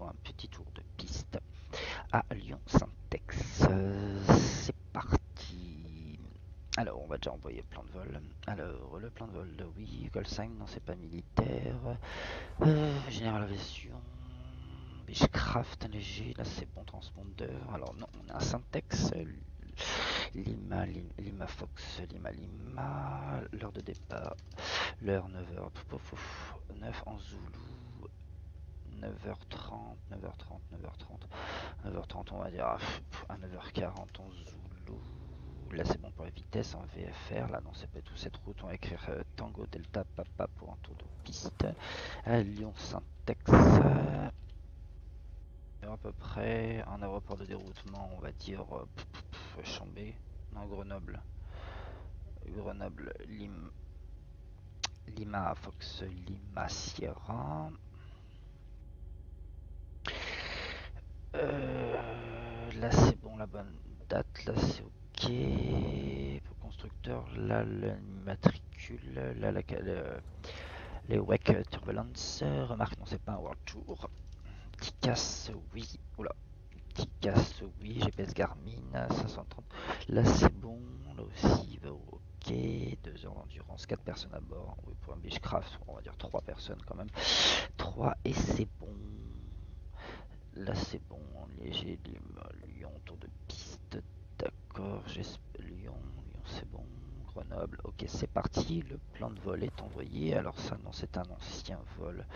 un petit tour de piste à Lyon-Saint-Ex. C'est parti. Alors, on va déjà envoyer le plan de vol. Alors, le plan de vol, oui, Col 5, non, c'est pas militaire. Général Aviation, Beechcraft, un léger, là c'est bon, transpondeur. Alors, non, on a un Syntex, Lima Fox, Lima. L'heure de départ, l'heure 9h, 9 en Zoulou. 9h30, 9h30, 9h30, 9h30, on va dire à 9h40 en Zoulou. Là c'est bon pour la vitesse en VFR. Là non, c'est pas tout cette route. On va écrire Tango Delta Papa pour un tour de piste à Lyon-Saint-Ex. À peu près un aéroport de déroutement, on va dire Chambé, non Grenoble, Lima Fox, Lima Sierra. Là c'est bon, la bonne date, là c'est ok. Pour constructeur, là le matricule, là les WEC Turbulence. Remarque, non c'est pas un World Tour. Petit casse, oui. Oula. Petit casse, oui. GPS Garmin, 530. Là c'est bon, là aussi, ok. 2 heures d'endurance, 4 personnes à bord. Oui, pour un Beechcraft, on va dire 3 personnes quand même. 3 et c'est bon. Là c'est bon, léger, Lyon, tour de piste, d'accord, Lyon, c'est bon, Grenoble, ok c'est parti, le plan de vol est envoyé, alors ça non c'est un ancien vol,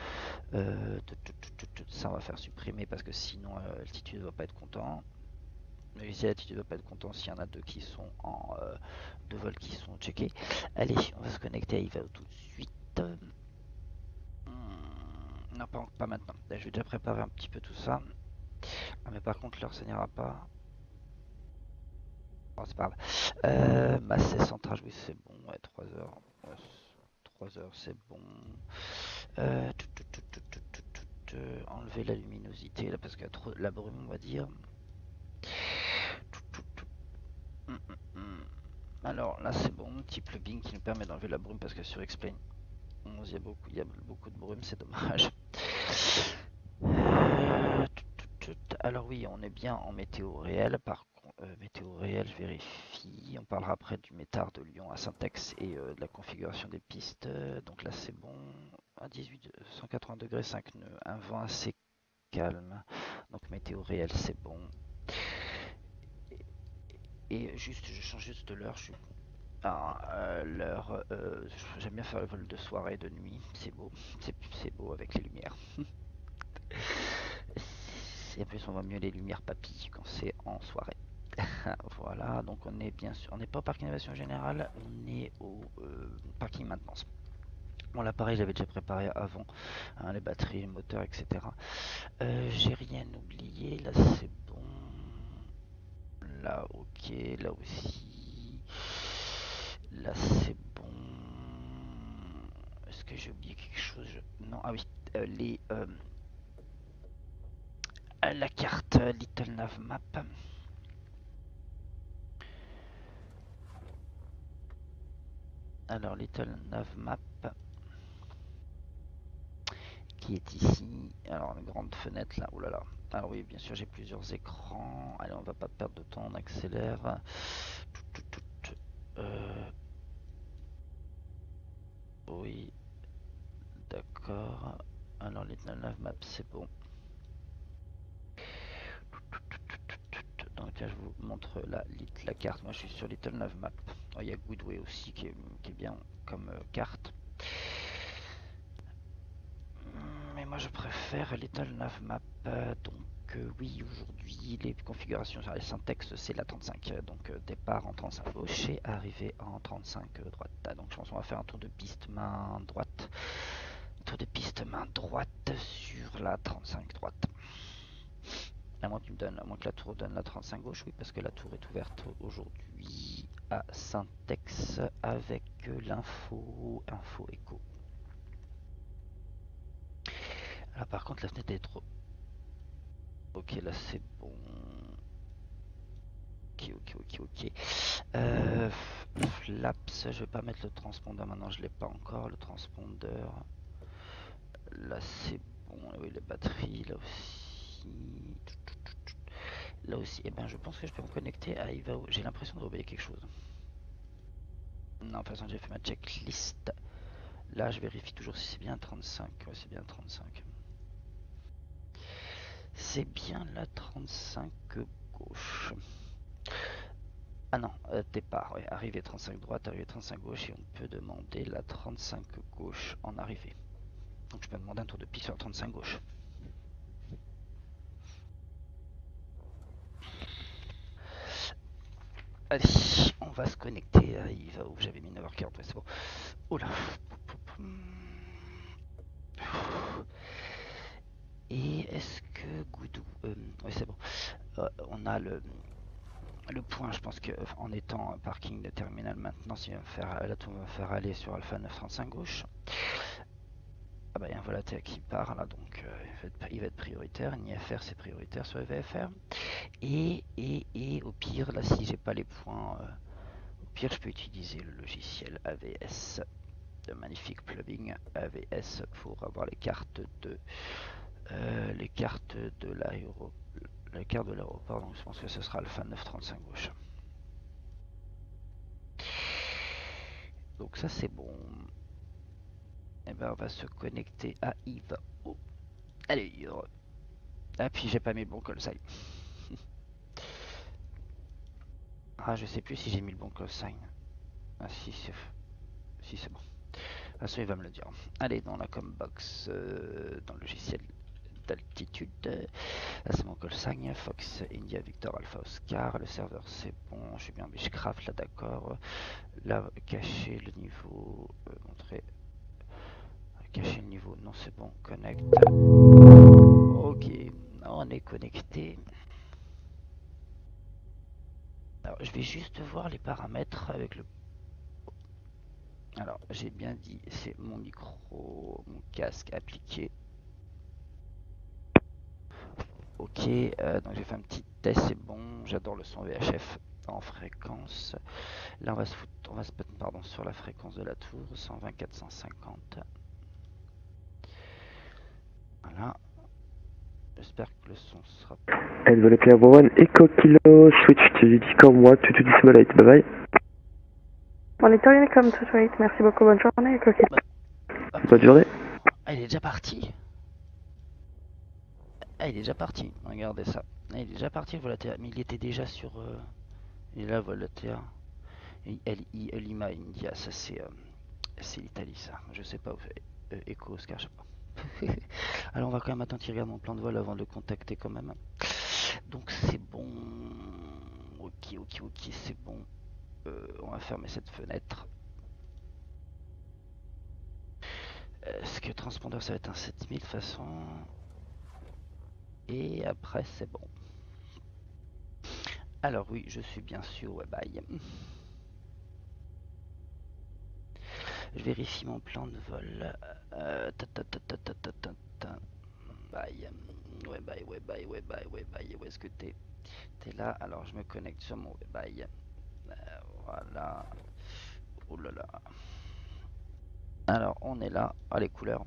ça on va faire supprimer parce que sinon Altitude ne va pas être content, mais ici Altitude ne va pas être content s'il y en a deux qui sont en deux vols qui sont checkés. Allez, on va se connecter à IVAO tout de suite. Non, pas maintenant. Là, je vais déjà préparer un petit peu tout ça. Ah, mais par contre, l'heure, ça n'ira pas. Oh, c'est pas grave. C'est centrage, oui, c'est bon. Ouais, 3 heures. Ouais, 3 heures, c'est bon. Enlever la luminosité là parce qu'il y a trop la brume, on va dire. Alors là, c'est bon. Petit plugin qui nous permet d'enlever la brume parce que sur Explain 11, il y a beaucoup de brume, c'est dommage. Alors oui, on est bien en météo réel. Par contre, météo réel, je vérifie. On parlera après du métard de Lyon à Saint-Ex et de la configuration des pistes. Donc là, c'est bon. À 180 degrés, 5 nœuds. Un vent assez calme. Donc météo réel, c'est bon. Et juste, je change juste l'heure. Je suis l'heure, j'aime bien faire le vol de soirée et de nuit. C'est beau. C'est beau avec les lumières. Et plus on voit mieux les lumières papilles quand c'est en soirée. Voilà, donc on est bien sûr, on n'est pas au parc innovation générale, on est au parking maintenance. Bon, l'appareil j'avais déjà préparé avant, hein, les batteries, le moteur, etc. J'ai rien oublié, là c'est bon. Là ok, là aussi. Là c'est bon. Est-ce que j'ai oublié quelque chose? Non, ah oui, la carte Little Nav Map. Alors Little Nav Map qui est ici. Alors une grande fenêtre là, oh là là. Alors oui, bien sûr j'ai plusieurs écrans. Allez, on va pas perdre de temps, on accélère. Oui, d'accord. Alors Little Nav Map c'est bon. Donc là je vous montre la carte. Moi je suis sur Little Nav Map. Oh, il y a Goodway aussi qui est bien comme carte. Mais moi je préfère Little Nav Map. Donc oui, aujourd'hui les configurations sur les syntaxes c'est la 35. Donc départ en 35 gauche et arrivée en 35 droite. Donc je pense qu'on va faire un tour de piste main droite. Tour de piste main droite sur la 35 droite. À moins que la tour donne la 35 gauche, oui, parce que la tour est ouverte aujourd'hui à Syntex avec info écho. Là par contre la fenêtre est trop. Ok, là c'est bon. Ok. Flaps, je vais pas mettre le transpondeur maintenant, je l'ai pas encore le transpondeur. Là c'est bon, oui les batteries là aussi. là aussi. Et ben je pense que je peux me connecter à Ivao. J'ai l'impression de oublier quelque chose. Non, de toute façon j'ai fait ma checklist. Là je vérifie toujours si c'est bien 35. Ouais, c'est bien 35. C'est bien la 35 gauche. Ah non, départ, ouais, arrivée 35 droite, arrivée 35 gauche, et on peut demander la 35 gauche en arrivée. Donc je peux demander un tour de piste sur la 35 gauche. Allez, on va se connecter à Iva où j'avais mis 9h40, ouais, c'est bon. Oh là. Et est-ce que Goudou... oui c'est bon. On a le point, je pense qu'en étant parking de terminal maintenance, il va me faire, la tour va me faire aller sur Alpha 935 gauche. Ah bah il y a un volatil qui part là, donc il va être prioritaire. NIFR c'est prioritaire sur le VFR. Et au pire, là si j'ai pas les points, au pire je peux utiliser le logiciel AVS, de magnifique plugin AVS pour avoir les cartes de l'aéroport. La carte de l'aéroport, donc je pense que ce sera Alpha 935 gauche. Donc ça c'est bon. Et ben on va se connecter à Ivao. Allez, ah puis j'ai pas mis le bon call sign. Ah je sais plus si j'ai mis le bon call sign. Ah si c'est bon. De toute façon il va me le dire. Allez dans la combox, dans le logiciel d'altitude. Là c'est mon call sign. Fox India Victor Alpha Oscar. Le serveur c'est bon. Je suis bien Beechcraft là d'accord. Là cacher le niveau. Montrer. Cacher le niveau. Non c'est bon. Connect. Ok. On est connecté. Alors je vais juste voir les paramètres avec le... Alors j'ai bien dit c'est mon micro, mon casque appliqué. Ok, donc j'ai fait un petit test, c'est bon, j'adore le son VHF en fréquence. Là on va se mettre pardon, sur la fréquence de la tour, 120-450. Voilà, j'espère que le son sera... Envelope Player 1, Echo Kilo, switch to Didicom 1 to Dissimulate, bye bye. Monitor Unicom 228, merci beaucoup, bonne journée, Echo Kilo. Bonne journée. Ah, il est déjà parti. Ah, il est déjà parti, regardez ça. Ah, il est déjà parti le Volatea, mais il était déjà sur... Il est là, Volatea. Lima India, ça c'est l'Italie ça, je sais pas où c'est. Echo Oscar, je sais pas. Alors on va quand même attendre qu'il regarde mon plan de vol avant de le contacter quand même. Donc c'est bon. Ok, c'est bon. On va fermer cette fenêtre. Est-ce que transpondeur ça va être un 7000 de toute façon. Et après c'est bon. Alors oui, je suis bien sûr WebEye. Je vérifie mon plan de vol. Bye. WebEye, où est-ce que t'es? T'es là, alors je me connecte sur mon WebEye. Voilà. Oh là là. Alors on est là. Ah les couleurs.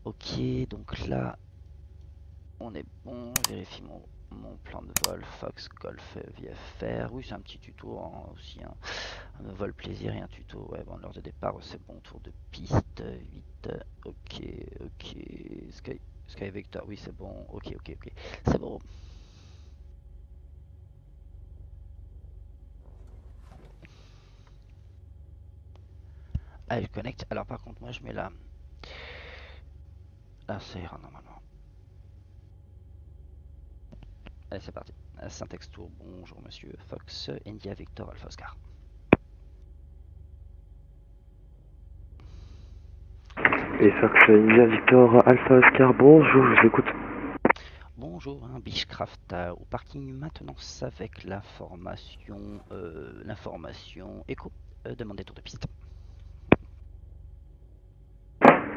Ok, donc là on est bon. Je vérifie mon plan de vol. Fox Golf VFR. Oui, c'est un petit tuto hein, aussi. Hein. Un vol plaisir et un tuto. Ouais, bon, l'heure de départ c'est bon. Tour de piste 8. Ok. Sky Vector, oui c'est bon. Ok. C'est bon. Allez, je connecte. Alors par contre, moi je mets là. Là, ça ira normalement. Allez, c'est parti. Syntax Tour, bonjour monsieur Fox, India Victor Alpha Oscar. Et Fox India Victor Alpha Oscar, bonjour, je vous écoute. Bonjour, hein, Beechcraft au parking maintenance avec l'information demandez tour de piste.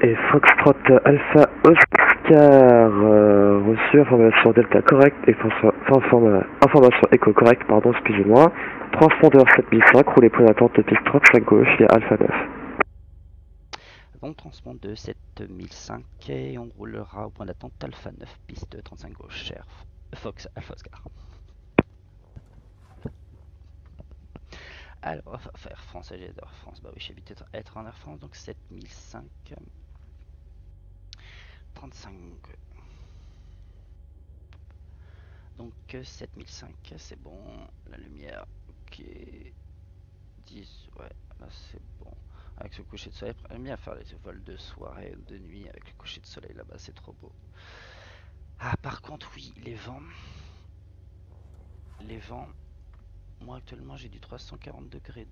Et Foxtrot Alpha Oscar, reçu information Delta correcte et information Echo correcte, pardon, excusez-moi. Transpondeur 7005, roulez point d'attente de piste 35 gauche via Alpha 9. Bon transport de 7005 et on roulera au point d'attente Alpha 9, piste 35 gauche, cher Fox Alpha Oscar. Alors, enfin, Air France, j'adore Air France. Bah oui, j'habite être en Air France, donc 7005. 35. Donc 7005, c'est bon. La lumière, ok. 10, ouais, là c'est bon. Avec ce coucher de soleil, j'aime bien faire les vols de soirée, de nuit avec le coucher de soleil là-bas, c'est trop beau. Ah, par contre, oui, les vents. Les vents. Moi actuellement j'ai du 340 degrés,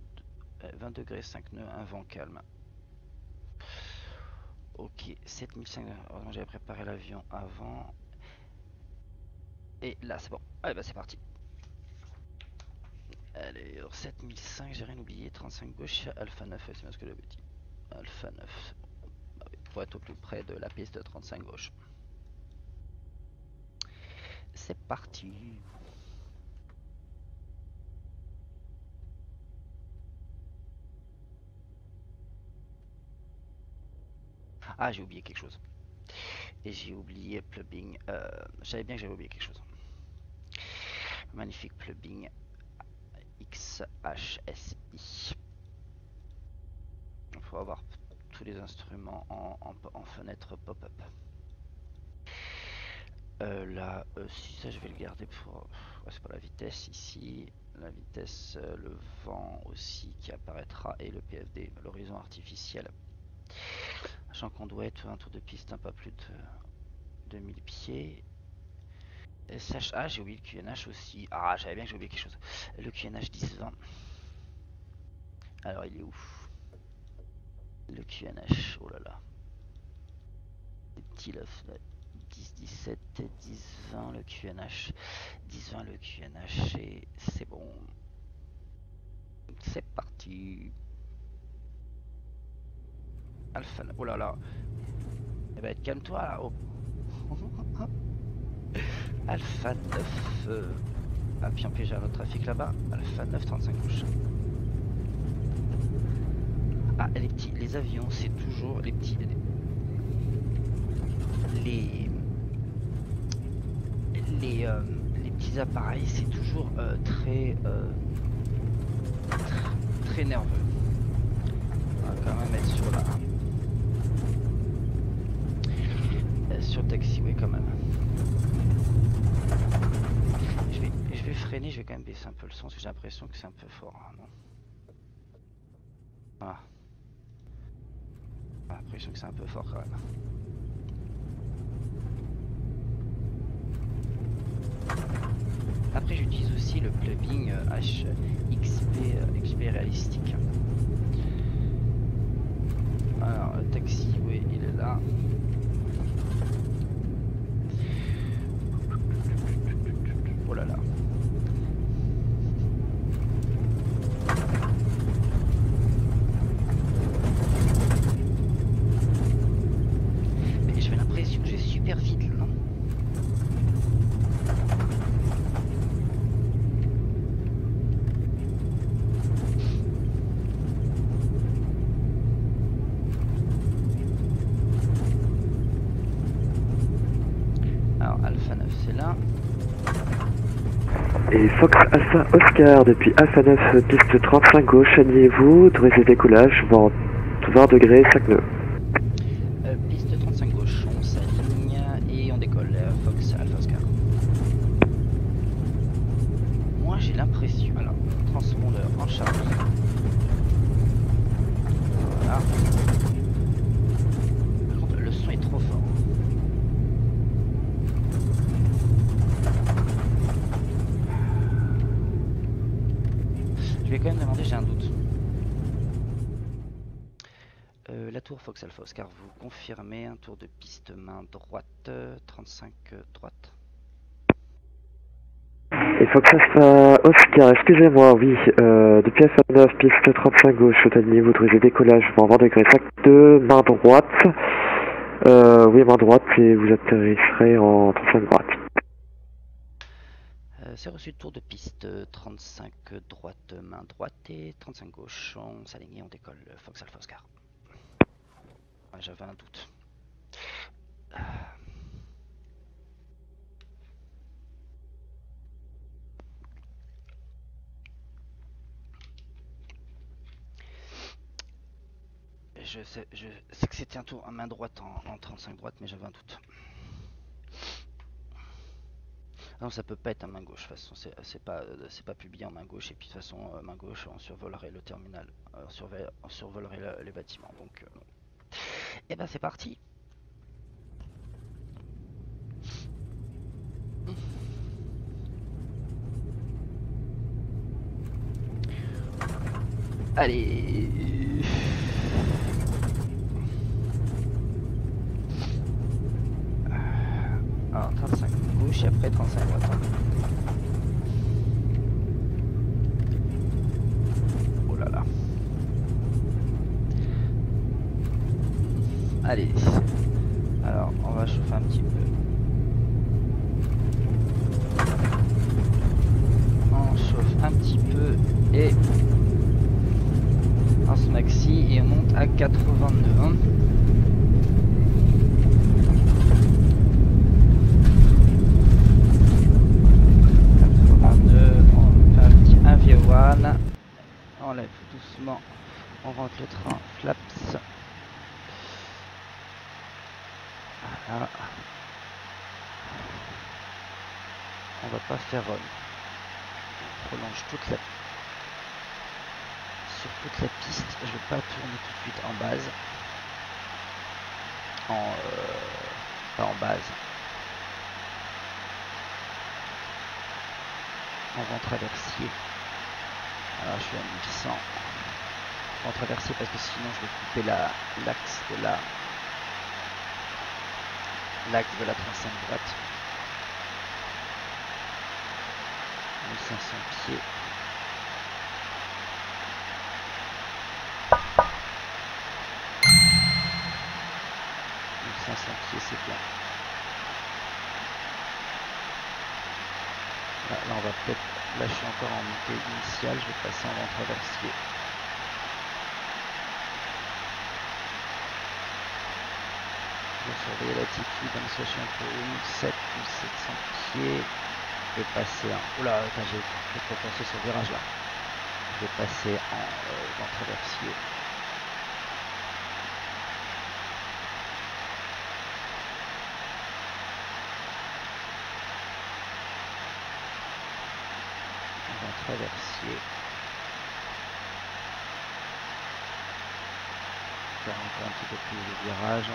20 degrés 5 nœuds, un vent calme. Ok, 7005. Heureusement j'avais préparé l'avion avant. Et là c'est bon. Allez bah c'est parti. Allez, alors 7005, j'ai rien oublié. 35 gauche, Alpha 9, c'est bien ce que j'avais dit. Alpha 9, bah oui, pour être au plus près de la piste de 35 gauche. C'est parti. Ah, j'ai oublié quelque chose. Et j'ai oublié plubbing. Je savais bien que j'avais oublié quelque chose. Magnifique plubbing XHSI. Il faut avoir tous les instruments en fenêtre pop-up. Là, si ça je vais le garder pour... Ouais, c'est pas la vitesse ici. La vitesse, le vent aussi qui apparaîtra et le PFD, l'horizon artificiel. Sachant qu'on doit être un tour de piste un peu plus de 1000 pieds. SHA, j'ai oublié le QNH aussi. Ah, j'avais bien que j'ai oublié quelque chose. Le QNH 10-20. Alors, il est où? Le QNH, oh là là. Les petits là, 10-17, 10-20, le QNH. 10-20, le QNH, et c'est bon. C'est parti. Alpha, oh là là. Eh ben, calme-toi là. Oh. Alpha 9. Ah, puis en plus, j'ai un autre trafic là-bas. Alpha 9, 35 gauche. Ah, les petits, les avions, c'est toujours les petits. Les petits appareils, c'est toujours très nerveux. On va quand même être sur le taxiway quand même. Je vais freiner, je vais quand même baisser un peu le son parce que j'ai l'impression que c'est un peu fort. Hein, non, voilà. J'ai l'impression que c'est un peu fort quand même. Après j'utilise aussi le plugin XP réalistique. Alors le taxiway il est là. Oh là là. Mais j'avais l'impression que j'ai super vite là. Alors Alpha 9 c'est là. Et Fox Alpha Oscar depuis Alpha 9 piste 35 gauche, alignez-vous, autorisez décollage, vent 20 degrés 5 nœuds. Piste 35 gauche, on s'aligne et on décolle. Fox Alpha Oscar. Moi j'ai l'impression. Alors, transpondeur en Charlie. Voilà. Par contre, le son est trop fort. Je vais quand même demander, j'ai un doute. La tour Fox Alpha Oscar, vous confirmez un tour de piste main droite, 35 droite. Et Fox Alpha Oscar, excusez-moi, oui, depuis Alpha 9 piste 35 gauche, alignez-vous, autorisez décollage, vent 20 degrés 5 nœuds, main droite. Oui, main droite, et vous atterrisserez en 35 droite. C'est reçu tour de piste 35 droite, main droite et 35 gauche. On s'aligne et on décolle. Fox Alpha Oscar. Ouais, j'avais un doute. je sais que c'était un tour à main droite en 35 droite, mais j'avais un doute. Non, ça peut pas être en main gauche. De toute façon, c'est pas publié en main gauche. Et puis de toute façon, main gauche, on survolerait le terminal, on survolerait les bâtiments. Donc, non. Et ben c'est parti. Allez. Alors 35 gauche et après 35 droite. Oh là là. Allez. Alors on va chauffer un petit peu. On chauffe un petit peu et on se maxi et on monte à 82. 82, on fait un petit 1v1. On enlève doucement. On rentre le train flaps. Voilà. On va pas faire on prolonge sur toute la piste. Je vais pas tourner tout de suite en base. Pas en base. En vent traversier. Alors je suis à 1100. En traversier parce que sinon je vais couper l'axe de la 35 droite. 1500 pieds. C'est bien. Là on va peut-être. Là je suis encore en montée initiale, je vais passer en vent traversier. Je vais surveiller l'altitude, donc soit je suis un peu haut, 1700 pieds. Je vais passer en. Oula, j'ai pas pensé sur le virage là. Je vais passer en vent traversier. Traversier. Faire encore un petit peu plus de virage.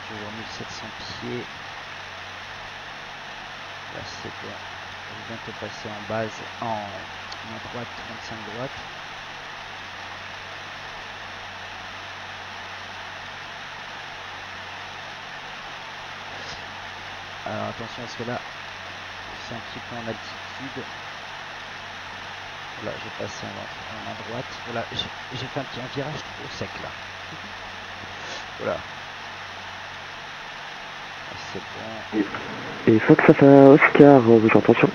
Toujours 1700 pieds. Là c'est bon. Je vais bientôt passer en base en main droite, 35 droite. Alors attention parce que là c'est un petit peu en altitude. Là, j'ai passé en main droite. Voilà, j'ai fait un virage trop sec là. Voilà. C'est bon. Et Fox Alpha Oscar, vous attention.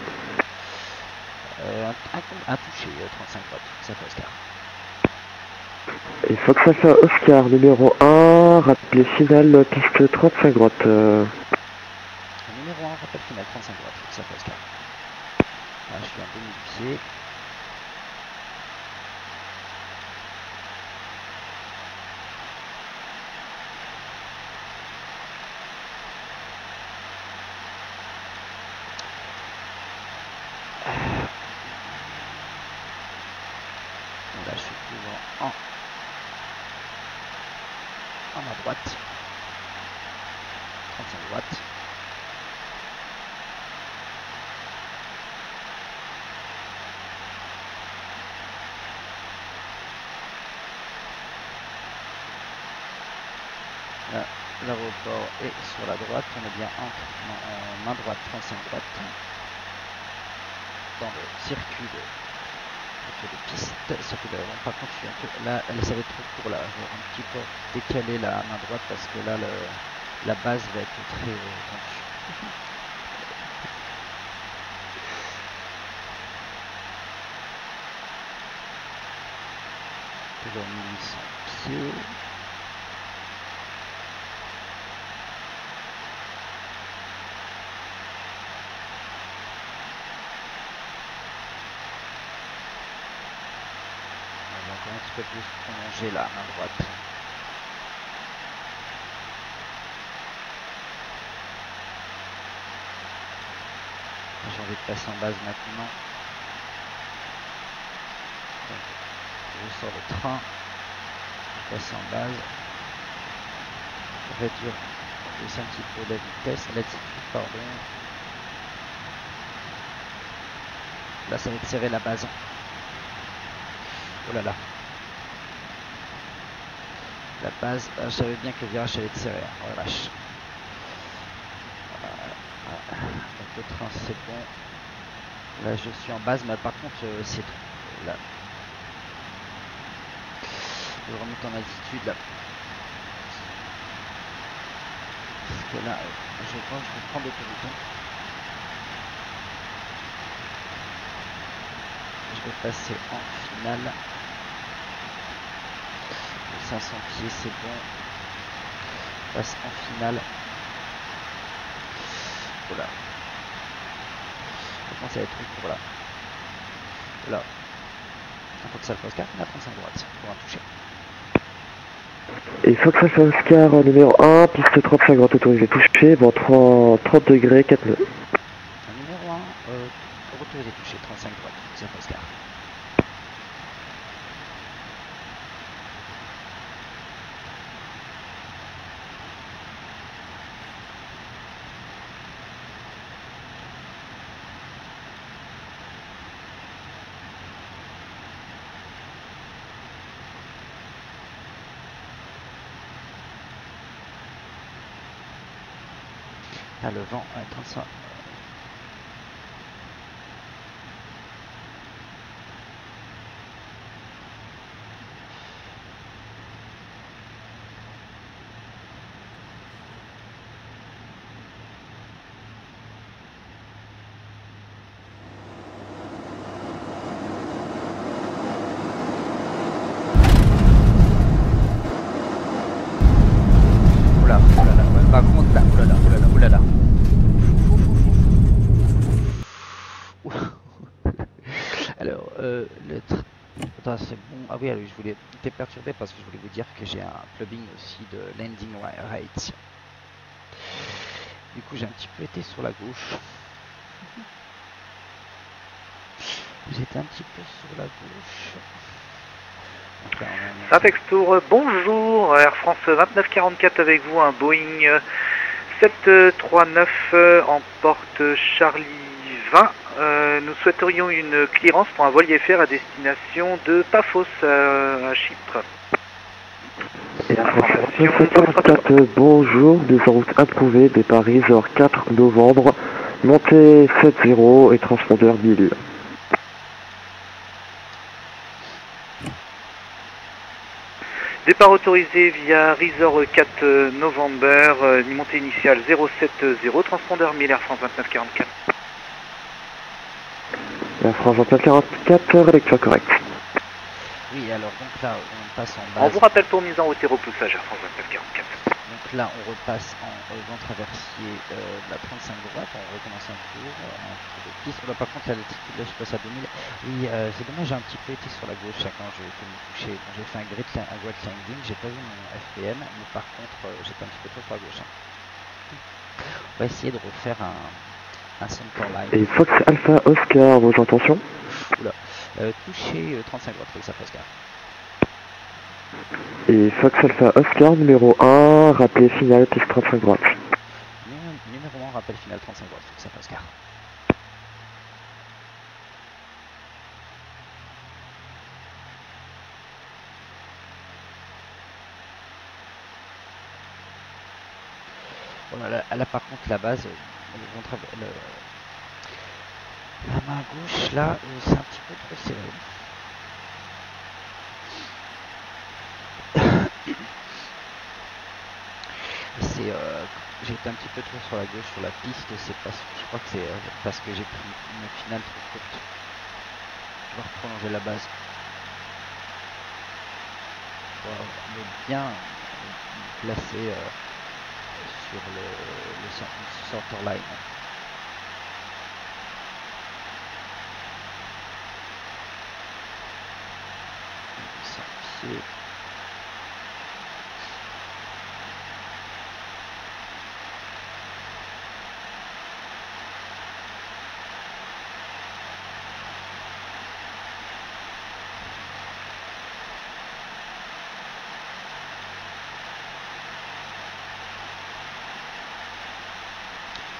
Un touché, 35 droite. Ça fait Oscar. Et Fox Alpha Oscar numéro 1, rappel final, piste 35 droite. Numéro 1, rappel final, 35 droite. Ça fait Oscar. Là, je suis en demi-pied. Là, je suis toujours en ma droite. 35 droite. Là, l'aéroport est sur la droite. On est bien en main droite, 35 droite. Dans le circuit de piste, circuit de par contre je suis un peu là, ça va être trop court là, je vais un petit peu décaler la main droite parce que là la base va être très tendue. Toujours 1800 pieds. Un petit peu plus prolongé là, main droite. J'ai envie de passer en base maintenant. Donc, je sors le train. Je passe en base. Réduire un petit peu la vitesse, l'altitude, pardon. Là, ça va être serré la base. Oh là là. La base, je savais bien que le virage allait être serré. Oh la vache. Donc le train, c'est bon. Là, je suis en base, mais par contre, c'est là. Je remonte en altitude là. Parce que là, je pense que je vais prendre l'autoroute. Je vais passer en finale. 500 pieds, c'est bon. Je passe en finale. Voilà. Je pense que ça va être court là. Voilà. Un Fox Alpha Oscar, la 35 droite pour un toucher. Et Fox Alpha Oscar numéro 1, piste 35 droite autorisée touché, vent 30 degrés, 4 nœuds. Numéro 1, autorisé touché, 35 droite, Fox Alpha Oscar. Là, le vent est 35. Oula, oulala, ouais, par contre là, oulala, oulala, oulala. Alors, le attends, c'est bon. Ah oui, alors, je voulais t'es perturbé parce que je voulais vous dire que j'ai un clubbing aussi de landing right. Du coup, j'ai un petit peu été sur la gauche. J'étais un petit peu sur la gauche. Donc là, Syntex Tour, bonjour, Air France 2944 avec vous, un Boeing 739 en porte Charlie 20. Nous souhaiterions une clearance pour un vol IFR à destination de Paphos à Chypre. Et Air France 744, bonjour, mise en route approuvée, départ Resort 4 novembre, montée 70 et transpondeur 1000. Départ autorisé via Resort 4 November, montée initiale 070, transpondeur 1000 Air France 2944. Air France 2944, lecture correcte. oui, alors donc là, on passe en On base. vous rappelle pour mise en route et repoussage Air France 2944. Donc là, on repasse en vent traversier la 35 droite, on recommence un tour, un tour de piste. Là, par contre, l'altitude, là, je passe à 2000. Oui, c'est dommage, j'ai un petit peu été sur la gauche quand j'ai fait mon toucher. Bon, j'ai fait un great landing, j'ai pas vu mon FPM, mais par contre, j'étais un petit peu trop sur la gauche. On va essayer de refaire un center line. Et Fox Alpha Oscar, vos intentions? Oula, toucher 35 droite, Fox Alpha Oscar. Et Fox Alpha Oscar numéro 1, rappelé final, piste 35 droite. Numéro 1, rappel final 35 droite, Fox Alpha Oscar. Bon, là, par contre, la base, la main gauche, là, c'est un petit peu trop serré. C'est, j'ai été un petit peu trop sur la gauche sur la piste, c'est parce que je crois que c'est parce que j'ai pris une finale trop courte. Je vais prolonger la base. Pour me bien placer sur le center line. Sans pied.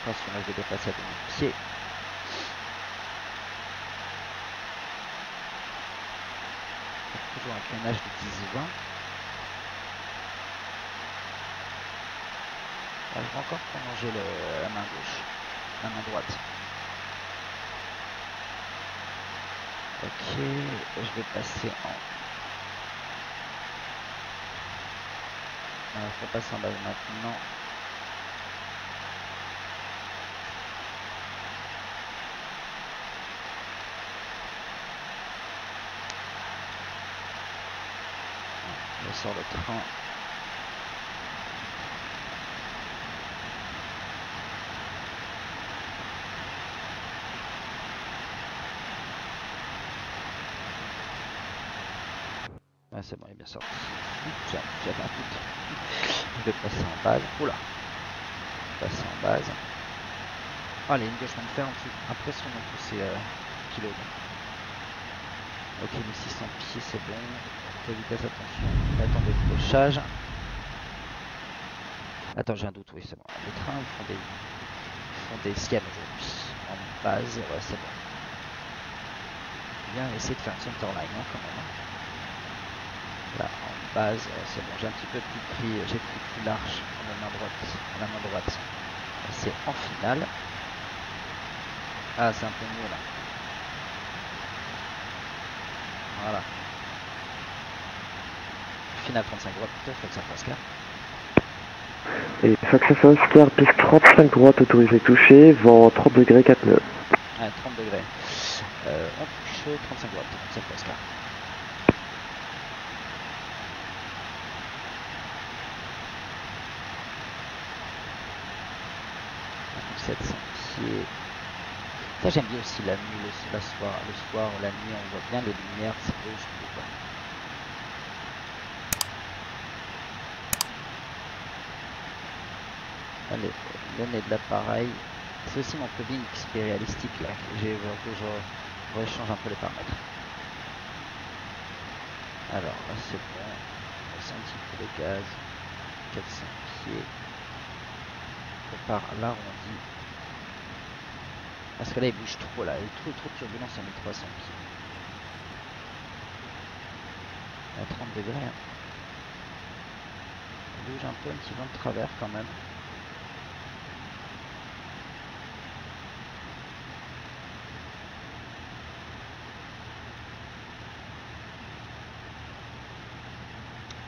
Attention, là je vais dépasser à demi-pied. Toujours avec un âge de 10-20. Je vais encore prolonger la main gauche, la main droite. Ok, je vais passer en... je vais passer en base maintenant. Je sors le train. Ah, c'est bon, il est bien sorti. J'avais un doute. Je vais passer en base. Oula. Passer en base. Ah, les lignes de chemin de fer en dessous. Impressionnant tous ces pylônes. Ok, les 600 pieds, c'est bon. De vitesse, attention. Attendez le fauchage. Attends, j'ai un doute. Oui, c'est bon. Les trains, ils font des scans aujourd'hui. En base, ouais, c'est bon. Bien essayer de faire une centerline, hein, quand même. Là, en base, c'est bon, j'ai un petit peu plus pris, j'ai pris plus large à la main droite. C'est en finale. Ah, c'est un peu mieux là. Voilà. Finale 35 droite, plutôt, Fox Alpha Oscar. Et Fox Alpha Oscar, piste 35 droite, autorisé touché, vent 30 degrés 4 nœuds. Ouais, 30 degrés. On touche 35 droite, Fox Alpha Oscar. 700 pieds. Ça j'aime bien aussi la nuit, le soir ou la nuit, on voit bien les lumières, c'est beau, je trouve. Allez, le nez de l'appareil. C'est aussi mon plugin XP réalistique là, que je rechange un peu les paramètres. Alors là c'est bon, on sent un petit peu le gaz, 400 pieds. Par l'arrondi. Parce que là il bouge trop là, il y a trop de turbulence à 1300 pieds. À 30 degrés. Hein. Il bouge un peu, un petit vent de travers quand même.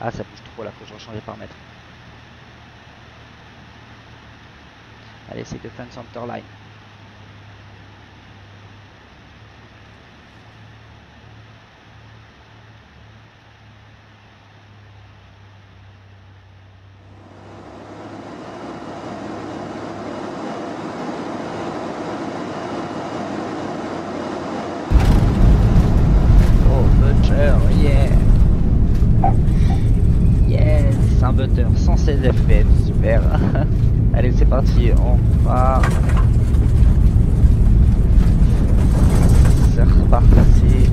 Ah ça bouge trop là, faut que je rechange les paramètres. Allez, c'est de fin centerline. Un butter 116 fps, super. Allez c'est parti, on part. C'est reparti.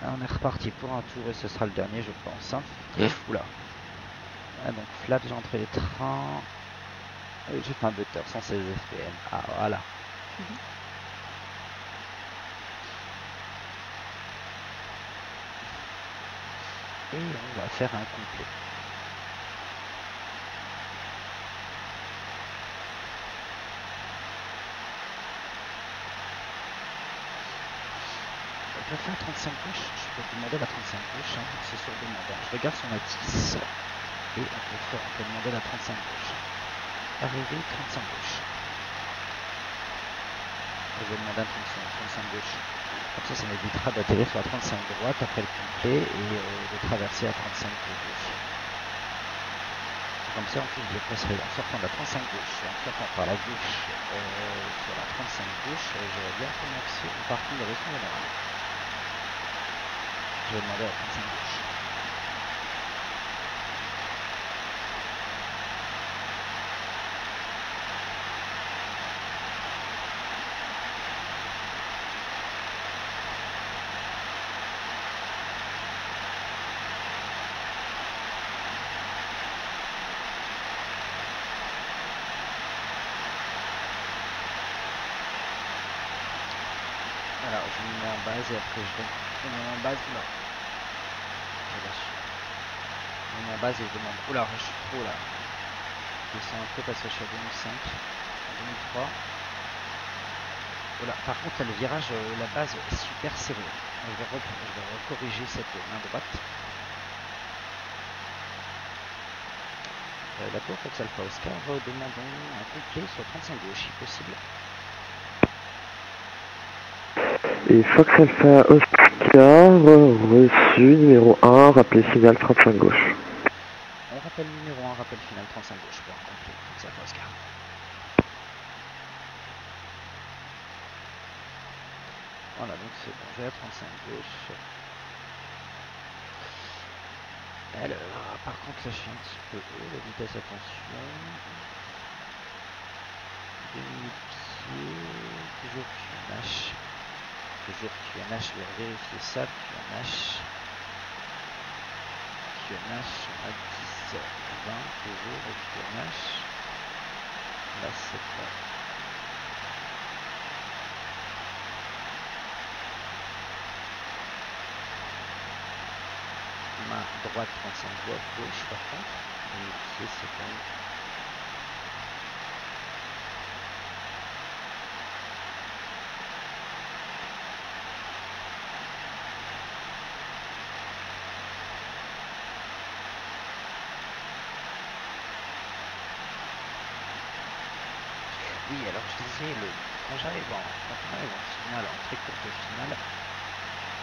On est reparti pour un tour et ce sera le dernier je pense. Hein. Oula. Ah, donc flat, j'ai entré les trains. J'ai fait un butter 116 fps. Ah voilà. Et on va faire un complet. Je vais faire 35 gauche, je peux demander la 35 gauche, hein, c'est sur demande. Je regarde si on a 10 et on peut demander la 35 gauche. Arrivée 35 gauche. Je vais demander un 35 gauche. Comme ça m'évitera d'atterrir sur la 35 droite après le complet et de traverser à 35 gauche. Comme ça en plus je passerai en sortant de la 35 gauche, en sortant par la gauche sur la 35 gauche, j'aurai bien commencé une partie de la leçon générale. Je vais demander à la 35 gauche. Alors je me mets en base et après je me mets en base. Oula, j'ai lâché. Je me mets en base et je demande. Oula, je suis trop là. Je descends un peu parce que je suis à 2005, à 2003. Oula, par contre là le virage, la base est super serrée. Je vais recorriger cette main droite. La tour Fox Alpha Oscar, demandons un complet sur 35 gauche si possible. Et Fox Alpha Oscar, reçu numéro 1, rappelé signal 35 gauche. On rappelle numéro 1, rappel final 35 gauche pour un complet Fox Alpha Oscar. Voilà, donc c'est bon, j'ai la 35 gauche. Alors, par contre là je suis un petit peu haut, la vitesse, attention. 2000 pieds, toujours QNH. Toujours QNH, je vais vérifier ça, QNH. QNH, on a 10, 20, toujours, et QNH. Là c'est bon. Main droite 35 doigts, gauche par contre. Et pied c'est bon. Oui, alors je disais, quand on arrive en finale, en très courte finale,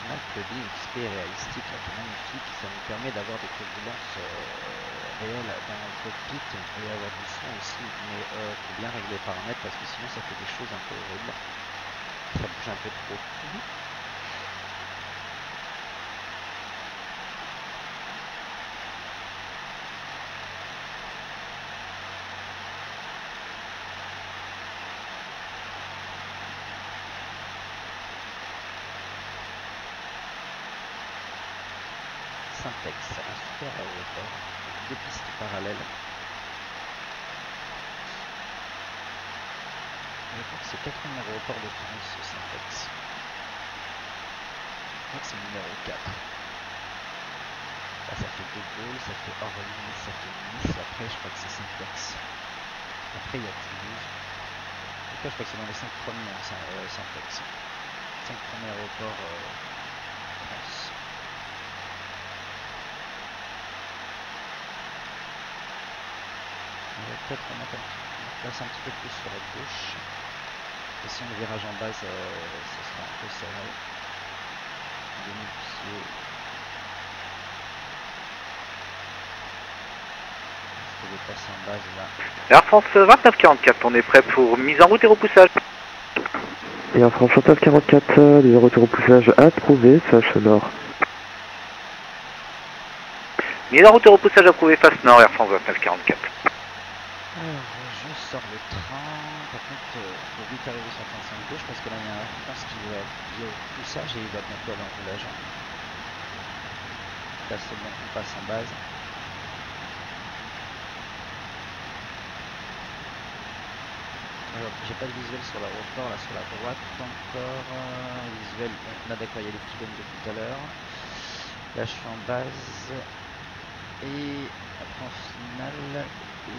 on a le plugin XP réalistique là, qui est magnifique, ça nous permet d'avoir des turbulences réelles dans le cockpit et avoir du son aussi, mais il faut bien régler les paramètres parce que sinon ça fait des choses un peu horribles, ça bouge un peu trop. Syntex, un super aéroport, deux pistes parallèles. Je crois que c'est 4e aéroport de France, Syntex. Je crois que c'est le numéro 4. Là, ça fait De Gaulle, ça fait Orly, ça fait Nice. Après, je crois que c'est Syntex. Après, il y a Toulouse. En tout cas, je crois que c'est dans les 5 premiers, Syntex. 5 premiers aéroports France. On va peut-être remettre place un petit peu plus sur la gauche. Et si on le virage en base, ça sera un peu serré. 2000 pieds. Je vais passer en base là. Air France 2944, on est prêt pour mise en route et repoussage. Et Air France 2944, les retours au poussage approuvé, face nord. Mise en route et repoussage approuvé face nord, Air France 2944. Alors, je sors le train. Par contre, il faut vite arriver sur 35 gauche parce que là, il y a un Air France qui va lié au poussage et il va bientôt aller en roulage. Là, c'est bon, on passe en base. Alors, j'ai pas de visuel sur l'aéroport, là sur la droite encore. Visuel, on a d'accord, il y a les pylônes de tout à l'heure. Là, je suis en base. Et après en finale. Et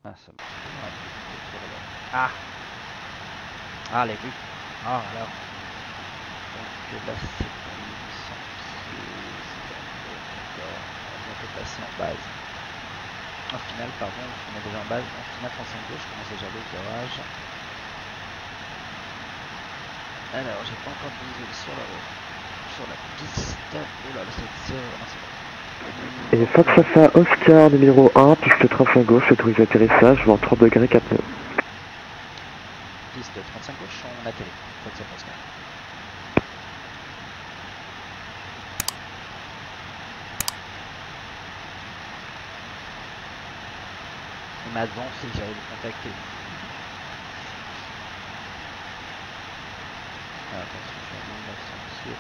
ah, ça marche pas. Ah, les vues. Ah, alors. Donc là, c'est pour 1800 pieds. C'est d'accord. On peut passer en base. En finale, pardon, on est déjà en base. En finale, 35 gauche, je commence déjà le virage. Alors, j'ai pas encore de visuel sur la piste. Oh là, c'est bon. Et Fox Alpha Oscar numéro 1, piste 35 gauche, autorisé atterrissage, vent 30 degrés 4 nœuds. Piste 35 gauche, on atterrit. Fox Alpha Oscar. Il m'a avancé, j'allais le contacter. Ah, attention, je suis à 1900 pieds.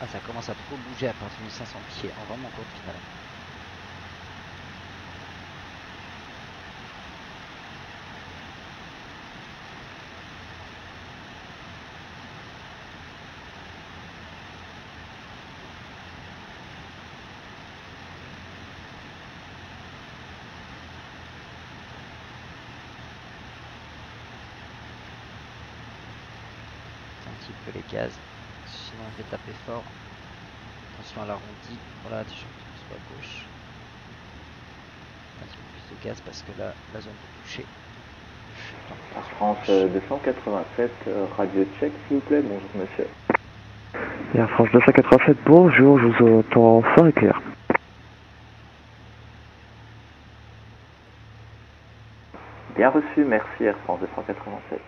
Ah, ça commence à trop bouger à partir de 1500 pieds en vraiment courte finale. Un petit peu les gaz, sinon je vais taper fort. Attention à l'arrondi, voilà, attention soit à gauche. Un petit peu plus de gaz parce que là, la zone de toucher. Air France 287, radio check s'il vous plaît, bonjour monsieur. Air France 287, bonjour, je vous entends fort et clair. Bien reçu, merci Air France 287.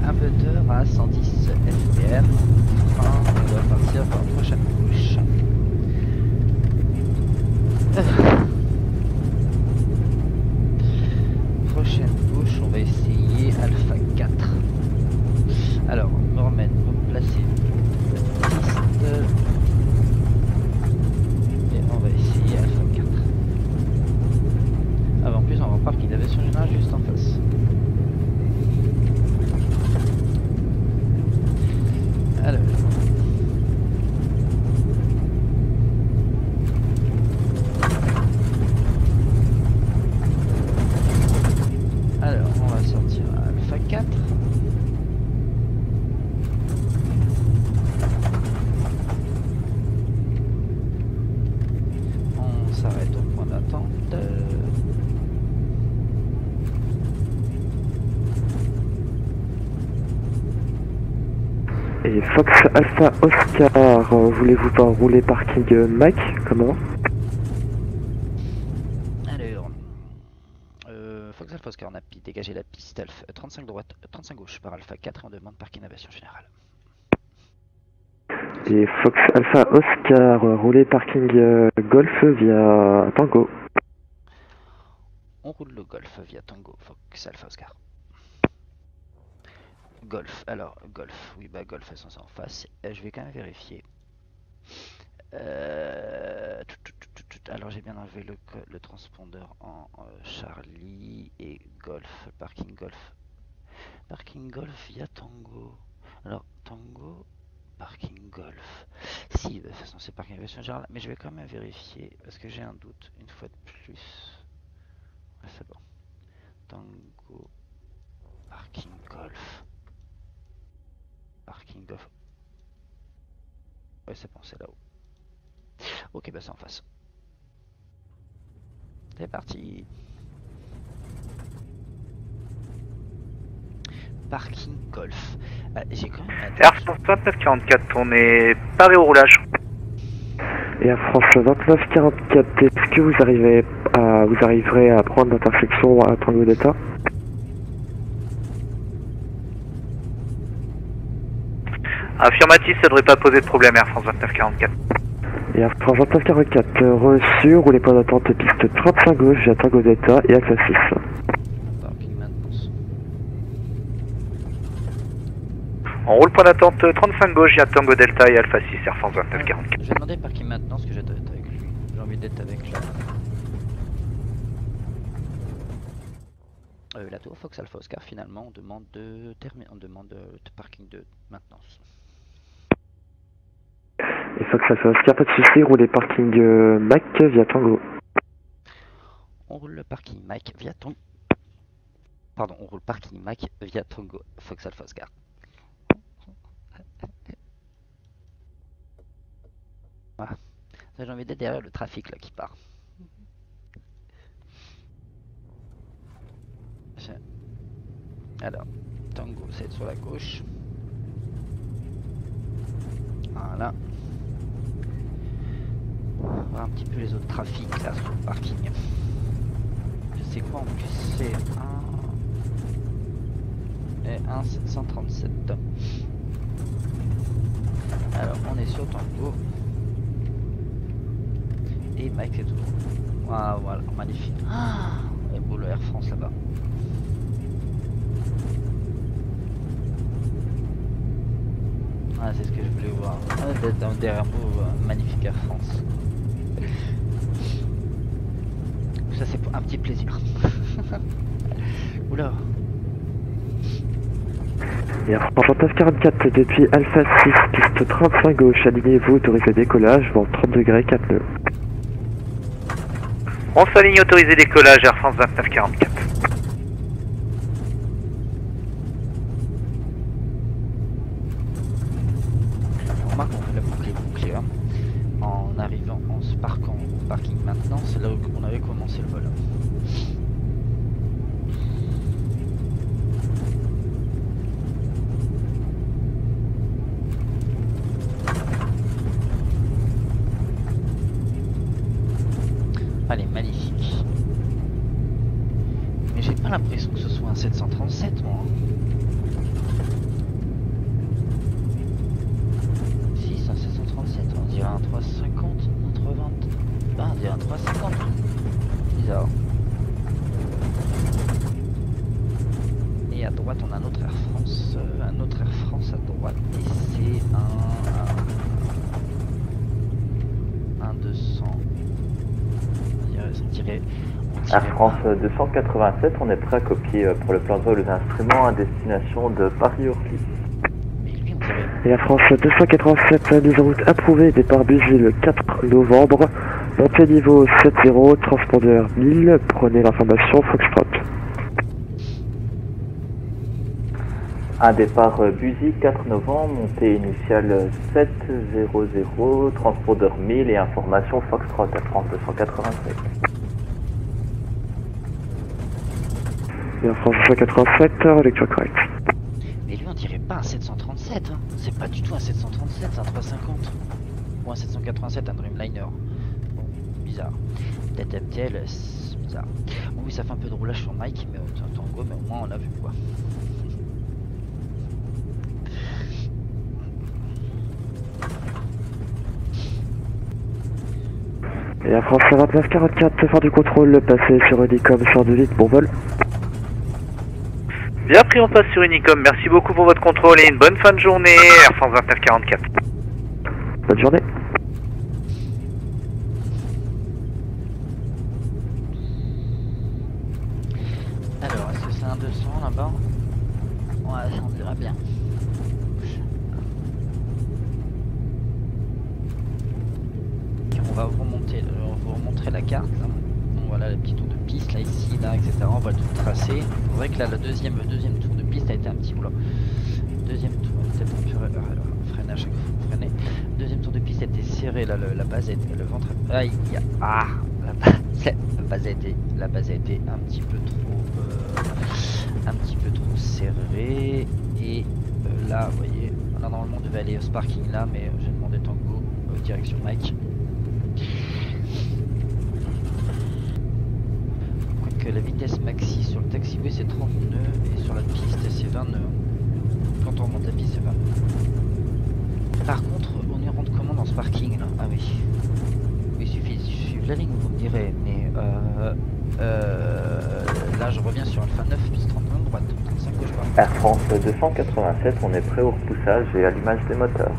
Un moteur à 110 fpm. Enfin, on va partir par la prochaine couche. Prochaine couche, on va essayer Alpha 4. Alors, on me remène, on va placer la piste. Et on va essayer Alpha 4. Ah bah en plus on va voir qu'il avait son général juste en face. Alors. Alors, on va sortir Alpha 4. On s'arrête au point d'attente. Et Fox Alpha Oscar, voulez-vous pas rouler parking Mac? Comment? Alors, Fox Alpha Oscar, on a dégagé la piste Alpha, 35 droite, 35 gauche par Alpha 4 et on demande parking aviation générale. Et Fox Alpha Oscar, rouler parking Golf via Tango. On roule le Golf via Tango, Fox Alpha Oscar. Golf, alors Golf, oui bah Golf elles sont en face, je vais quand même vérifier. Alors j'ai bien enlevé le transpondeur en Charlie et Golf, parking Golf. Parking Golf via Tango. Alors Tango, parking Golf. Si, de toute façon c'est parking aviation générale, mais je vais quand même vérifier parce que j'ai un doute une fois de plus. Ah, c'est bon. Tango, parking Golf. Parking Golf. Ouais, c'est bon, c'est là-haut. Ok, bah c'est en face. C'est parti. Parking Golf. J'ai quand même. Air France 2944, on est paré au roulage. Et Air France 2944, est-ce que vous arriverez à prendre l'intersection à Tango Delta? Affirmatif, ça devrait pas poser de problème, Air France 2944. Et Air France 2944, reçu, roulez point d'attente piste 35 gauche via Tango Delta et Alpha 6. Parking maintenance. On roule point d'attente 35 gauche, il y a Tango Delta et Alpha 6, Air France 2944. Je vais demander parking maintenance que j'attends avec lui. J'ai envie d'être avec la tour Fox Alpha Oscar. Finalement, on demande de parking de maintenance. Et Fox Alpha Oscar, pas de soucis, roulez parking Mac via Tango. On roule le parking Mac via Tango. Pardon, on roule parking Mac via Tango Fox Alpha Oscar. Voilà. J'ai envie d'être derrière le trafic là qui part. Alors, Tango c'est sur la gauche. Voilà. voir un petit peu les autres trafics là sur le parking. Je sais quoi en plus, c'est un 737. Alors on est sur Tango. Et Mike est tout droit. Ah, voilà, magnifique. Ah, et beau le Air France là-bas. Ah, c'est ce que je voulais voir. Ah, d'être derrière vous, magnifique Air France. Ça c'est un petit plaisir. Oula. Air France 944 depuis Alpha 6, piste 35 gauche, alignez-vous, autorisé décollage, vent 30 degrés, 4 nœuds. On s'aligne, autorisé décollage, Air France 2944. On remarque qu'on fait la boucle hein, en arrivant, en se parquant au parking maintenant, c'est là où on avait commencé le vol. Allez, magnifique. Mais j'ai pas l'impression que ce soit un 737 moi. Si, c'est un 737, on dirait un 350, un 320. Ah, on dirait un 350. Bizarre. Et à droite, on a un autre Air France. Un autre Air France à droite. Et c'est un 200. On dirait Air France 287, on est prêt à copier pour le plan de vol des instruments à destination de Paris-Orly. Mais lui, on dirait... Air France 287, mise en route approuvée, départ Buzy le 4 novembre, montée niveau 70, transpondeur 1000, prenez l'information Foxtrot. Un départ Buzy 4 novembre, montée initiale 700, transpondeur 1000 et information Foxtrot Air France 287. Air France 287, lecture correcte. Mais lui, on dirait pas un 737, hein. C'est pas du tout un 737, c'est un 350. Ou un 787, un Dreamliner. Bon, bizarre. Peut-être MTL, c'est bizarre. Bon, oui, ça fait un peu de roulage sur Mike, mais c'est un Tango, mais au moins on l'a vu quoi. Et Air France 2944, fin du contrôle, passez sur Unicom, sort de vite, bon vol. Bien pris, on passe sur Unicom. Merci beaucoup pour votre contrôle et une bonne fin de journée, Air France 2944. Bonne journée. Alors, est-ce que c'est un 200 là-bas? Ouais, ça on dirait bien. On va vous remontrer la carte là. Donc voilà les petits tours de piste là, ici, là, etc. On va tout tracer. C'est vrai que là le deuxième tour de piste a été un petit boulot. Deuxième tour, peut-être un peu freiner à chaque fois, freiner. Deuxième tour de piste a été serré, là le, la base a été, le ventre. Aïe, la base a été un petit peu trop serrée et là vous voyez, là normalement on devait aller au parking là, mais j'ai demandé Tango direction Mike. Quoique la vitesse maxi sur le taxiway c'est 30 nœuds et sur la piste c'est 20 nœuds. Quand on remonte la piste c'est 20 nœuds. Par contre on y rentre comment dans ce parking là? Ah oui. Il suffit de suivre la ligne vous me direz, mais là je reviens sur Alpha 9 piste 31 droite, 35 gauche pas. Air France 287, on est prêt au repoussage et allumage des moteurs.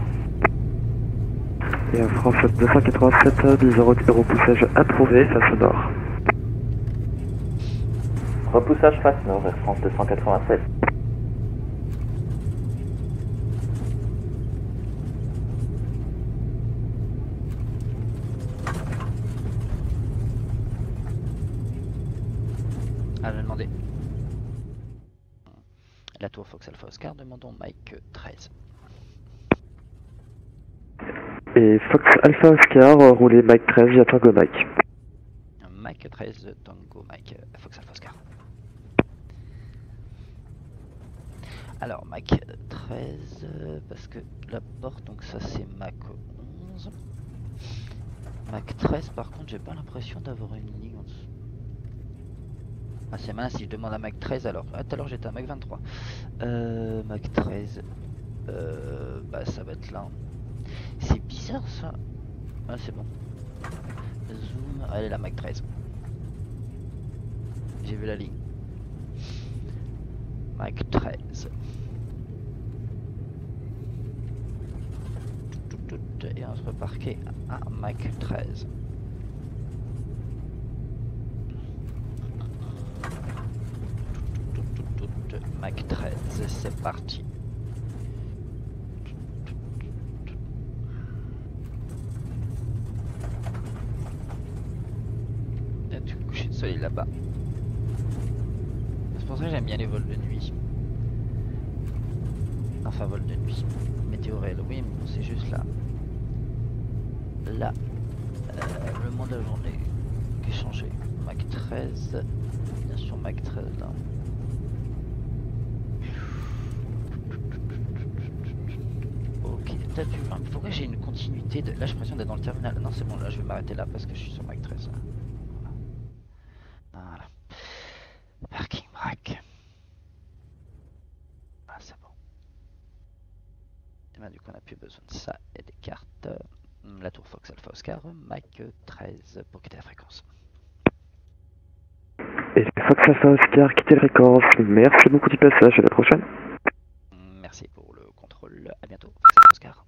Et Air France 287, 10 route et repoussage approuvé, face au nord. Repoussage face nord, Air France 287. Ah, j'ai demandé. La tour Fox Alpha Oscar, demandons Mike 13. Et Fox Alpha Oscar, roulez Mike 13, j'attends Go Mike. Mike 13, Tango Mike, Fox Alpha Oscar. Alors Mike 13, parce que la porte, donc ça c'est Mac 11. Mac 13 par contre j'ai pas l'impression d'avoir une ligne en dessous. Ah c'est malin si je demande à Mac 13 alors. Ah tout à l'heure j'étais à Mac 23. Mac 13. Bah ça va être là. C'est bizarre ça. Ah c'est bon. Zoom. Elle est la Mac 13. J'ai vu la ligne. Mac 13. Et on se reparquait à Mac 13. Mac 13, c'est parti. Il y a tout le coucher de soleil là-bas. C'est pour ça que j'aime bien les vols de nuit. Enfin, vol de nuit. Météo réel, oui, mais bon, c'est juste là. Là, le moment de la journée qui est changé. Mac 13, bien sûr, Mac 13 là. Ok, t'as vu, hein, pourquoi j'ai une continuité de... Là, j'ai l'impression d'être dans le terminal. Non, c'est bon, là, je vais m'arrêter là parce que je suis sur Mac 13. Voilà. Parking braque. Ah, c'est bon. Et ben, du coup, on n'a plus besoin de ça et des cartes. La tour Fox Alpha Oscar, Mac 13 pour quitter la fréquence. Et Fox Alpha Oscar, quittez la fréquence. Merci beaucoup du passage, à la prochaine. Merci pour le contrôle, à bientôt, Fox Alpha Oscar.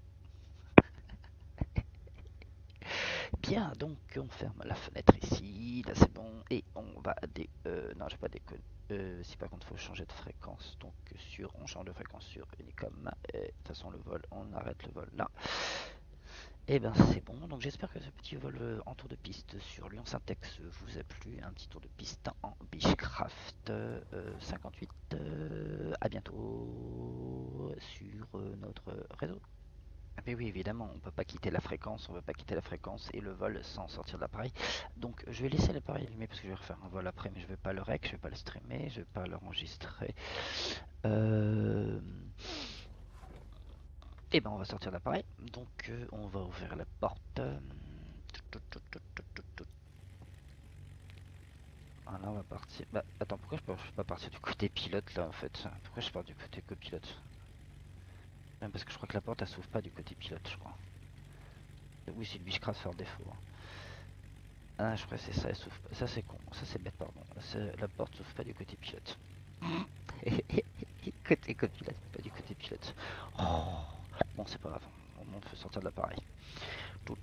Bien, donc on ferme la fenêtre ici, là c'est bon, et on va non, j'ai pas déconné. Si par contre faut changer de fréquence, donc on change de fréquence sur Unicom, et de toute façon le vol, on arrête le vol là. Et ben c'est bon, donc j'espère que ce petit vol en tour de piste sur Lyon-Syntex vous a plu, un petit tour de piste en Beechcraft 58, à bientôt sur notre réseau. Mais oui, évidemment, on peut pas quitter la fréquence, et le vol sans sortir de l'appareil. Donc je vais laisser l'appareil allumé parce que je vais refaire un vol après, mais je vais pas le rec, je vais pas le streamer, je vais pas l'enregistrer. Et ben on va sortir de l'appareil. Donc on va ouvrir la porte. Voilà, on va partir. Bah attends, pourquoi je peux pas partir du côté pilote là en fait? Pourquoi je pars du côté copilote? Même parce que je crois que la porte elle s'ouvre pas du côté pilote, je crois. Oui, c'est le Beechcraft par défaut. Ah, je crois que c'est ça, elle s'ouvre pas. Ça c'est con, ça c'est bête, pardon. La porte s'ouvre pas du côté pilote. Côté copilote, pas du côté pilote. Oh. Bon, c'est pas grave, on peut sortir de l'appareil. Donc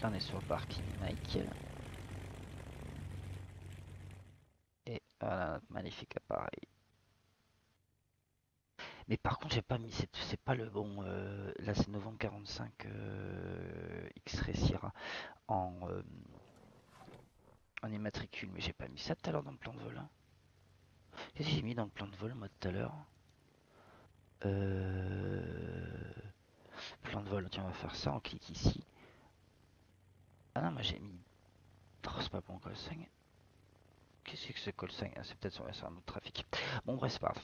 là on est sur le parking Mike. Et voilà notre magnifique appareil. Mais par contre j'ai pas mis, c'est pas le bon, là c'est novembre 45 X-Ray Sierra en immatricule, mais j'ai pas mis ça tout à l'heure dans le plan de vol. Qu'est-ce que j'ai mis dans le plan de vol moi tout à l'heure? Plan de vol, tiens on va faire ça, on clique ici. Ah non, moi j'ai mis... Oh, c'est pas bon call sign. Qu'est-ce que c'est que ce call sign? Ah, c'est peut-être sur un autre trafic. Bon bref, c'est pas grave.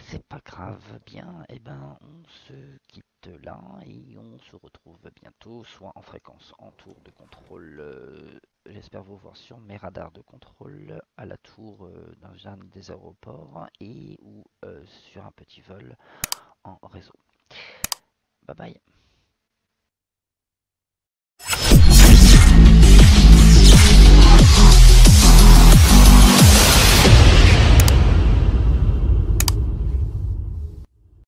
C'est pas grave. Bien, et ben on se quitte là et on se retrouve bientôt, soit en fréquence en tour de contrôle. J'espère vous voir sur mes radars de contrôle à la tour dans un des aéroports et ou sur un petit vol en réseau. Bye bye.